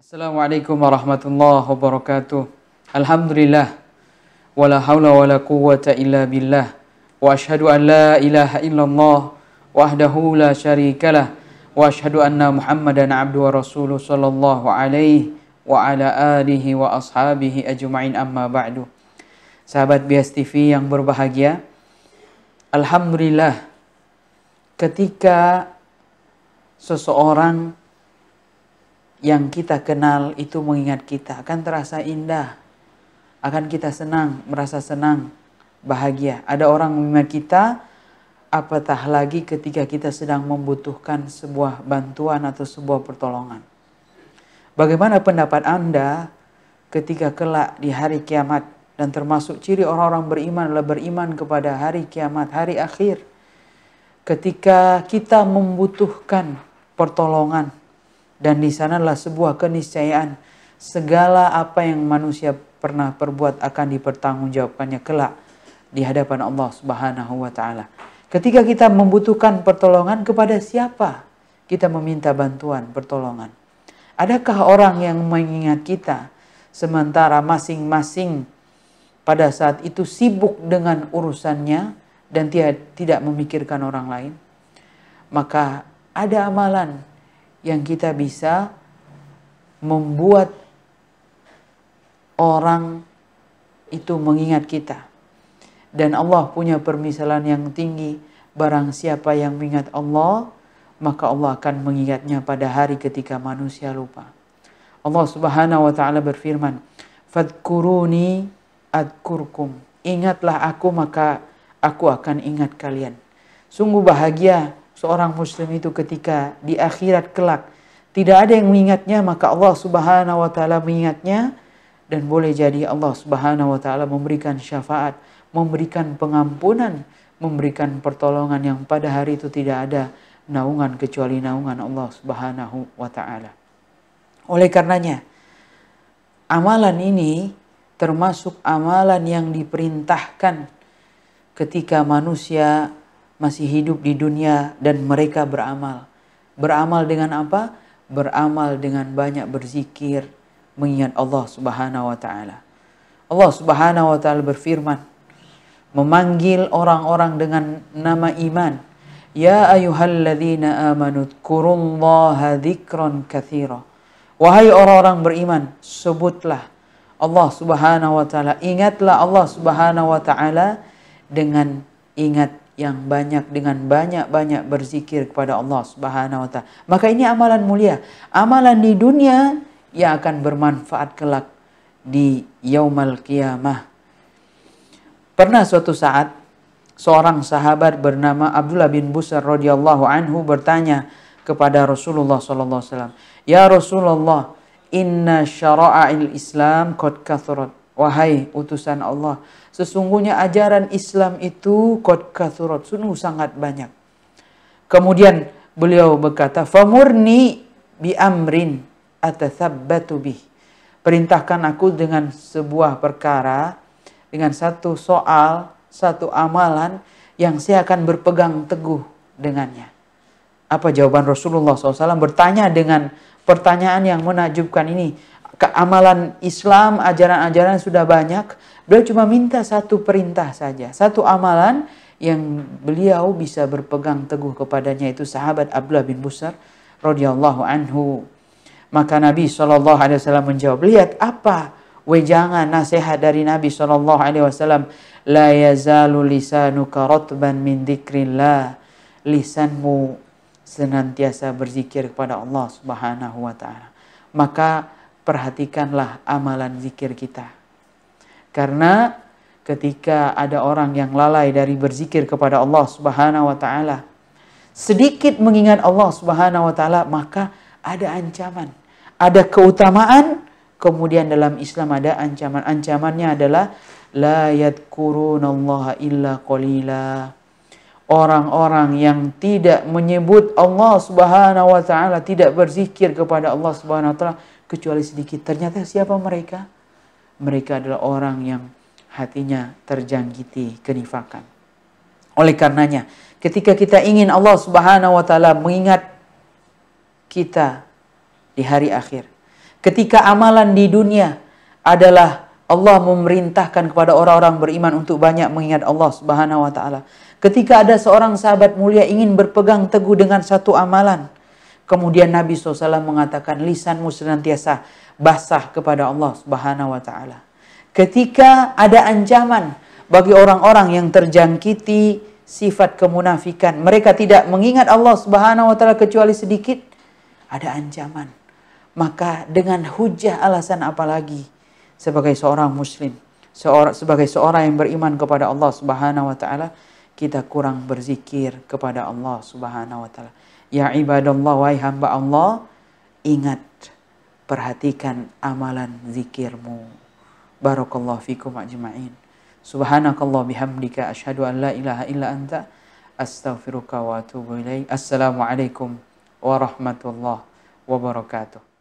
Assalamualaikum warahmatullahi wabarakatuh. Alhamdulillah, wala haula wala quwwata illa billah, wa ashhadu an la ilaha illallah wahdahu la syarikalah, wa ashhadu anna Muhammadan abduhu wa rasuluh sallallahu alaihi wa ala alihi wa ashabihi ajma'in, amma ba'du. Sahabat Bias TV yang berbahagia, alhamdulillah, ketika seseorang yang kita kenal itu mengingat kita, akan terasa indah, akan kita senang, merasa senang, bahagia. Ada orang mengingat kita, apatah lagi ketika kita sedang membutuhkan sebuah bantuan atau sebuah pertolongan. Bagaimana pendapat Anda ketika kelak di hari kiamat, dan termasuk ciri orang-orang beriman adalah beriman kepada hari kiamat, hari akhir, ketika kita membutuhkan pertolongan, dan di sanalah sebuah keniscayaan segala apa yang manusia pernah perbuat akan dipertanggungjawabkannya kelak di hadapan Allah Subhanahu wa taala. Ketika kita membutuhkan pertolongan, kepada siapa kita meminta bantuan pertolongan? Adakah orang yang mengingat kita sementara masing-masing pada saat itu sibuk dengan urusannya dan tidak memikirkan orang lain? Maka ada amalan yang kita bisa membuat orang itu mengingat kita. Dan Allah punya permisalan yang tinggi. Barang siapa yang mengingat Allah, maka Allah akan mengingatnya pada hari ketika manusia lupa. Allah Subhanahu wa taala berfirman, "Fadkuruni adkurkum." Ingatlah aku, maka aku akan ingat kalian. Sungguh bahagia seorang muslim itu ketika di akhirat kelak tidak ada yang mengingatnya, maka Allah Subhanahu wa taala mengingatnya, dan boleh jadi Allah Subhanahu wa taala memberikan syafaat, memberikan pengampunan, memberikan pertolongan yang pada hari itu tidak ada naungan kecuali naungan Allah Subhanahu wa taala. Oleh karenanya, amalan ini termasuk amalan yang diperintahkan ketika manusia masih hidup di dunia dan mereka beramal. Beramal dengan apa? Beramal dengan banyak berzikir, mengingat Allah Subhanahu wa taala. Allah Subhanahu wa taala berfirman, memanggil orang-orang dengan nama iman. Ya ayyuhalladzina amanu dzkurullaha dzikran katsira. Wahai orang-orang beriman, sebutlah Allah Subhanahu wa taala, ingatlah Allah Subhanahu wa taala dengan ingat yang banyak, dengan banyak-banyak berzikir kepada Allah Subhanahu wa taala. Maka ini amalan mulia, amalan di dunia yang akan bermanfaat kelak di yaumul qiyamah. Pernah suatu saat seorang sahabat bernama Abdullah bin Busr radhiyallahu anhu bertanya kepada Rasulullah sallallahu alaihi wasallam, "Ya Rasulullah, inna syara'il Islam qad kathurat." Wahai utusan Allah, sesungguhnya ajaran Islam itu qad kathurat, sungguh sangat banyak. Kemudian beliau berkata, "Famurni bi amrin atathabbatu bih." Perintahkan aku dengan sebuah perkara, dengan satu soal, satu amalan yang saya akan berpegang teguh dengannya. Apa jawaban Rasulullah SAW? Bertanya dengan pertanyaan yang menakjubkan ini. Keamalan Islam, ajaran-ajaran sudah banyak. Beliau cuma minta satu perintah saja, satu amalan yang beliau bisa berpegang teguh kepadanya, itu sahabat Abdullah bin Busr radhiyallahu anhu. Maka Nabi SAW menjawab, lihat apa wejangan nasihat dari Nabi SAW. La yazalu lisanuka ratban min dzikrillah. Lisanmu senantiasa berzikir kepada Allah Subhanahu wa taala. Maka perhatikanlah amalan zikir kita. Karena ketika ada orang yang lalai dari berzikir kepada Allah Subhanahu wa taala, sedikit mengingat Allah Subhanahu wa taala, maka ada ancaman, ada keutamaan. Kemudian dalam Islam ada ancaman. Ancamannya adalah la yadhkurunallaha illa qalila. Orang-orang yang tidak menyebut Allah Subhanahu wa taala, tidak berzikir kepada Allah Subhanahu wa taala kecuali sedikit. Ternyata siapa mereka? Mereka adalah orang yang hatinya terjangkiti kenifakan. Oleh karenanya, ketika kita ingin Allah Subhanahu wa taala mengingat kita di hari akhir, Ketika amalan di dunia adalah Allah memerintahkan kepada orang-orang beriman untuk banyak mengingat Allah Subhanahu wa taala. Ketika ada seorang sahabat mulia ingin berpegang teguh dengan satu amalan, kemudian Nabi SAW mengatakan lisanmu senantiasa basah kepada Allah Subhanahu wa taala. Ketika ada ancaman bagi orang-orang yang terjangkiti sifat kemunafikan, mereka tidak mengingat Allah Subhanahu wa taala kecuali sedikit, ada ancaman. Maka dengan hujah alasan apalagi sebagai seorang muslim, sebagai seorang yang beriman kepada Allah Subhanahu wa taala, kita kurang berzikir kepada Allah Subhanahu wa taala. Ya ibadallah, wahai hamba Allah, ingat, perhatikan amalan zikirmu. Barakallahu fikum ajma'in. Subhanakallah bihamdika asyhadu an la ilaha illa anta astaghfiruka wa atubu ilaik. Assalamualaikum warahmatullahi wabarakatuh.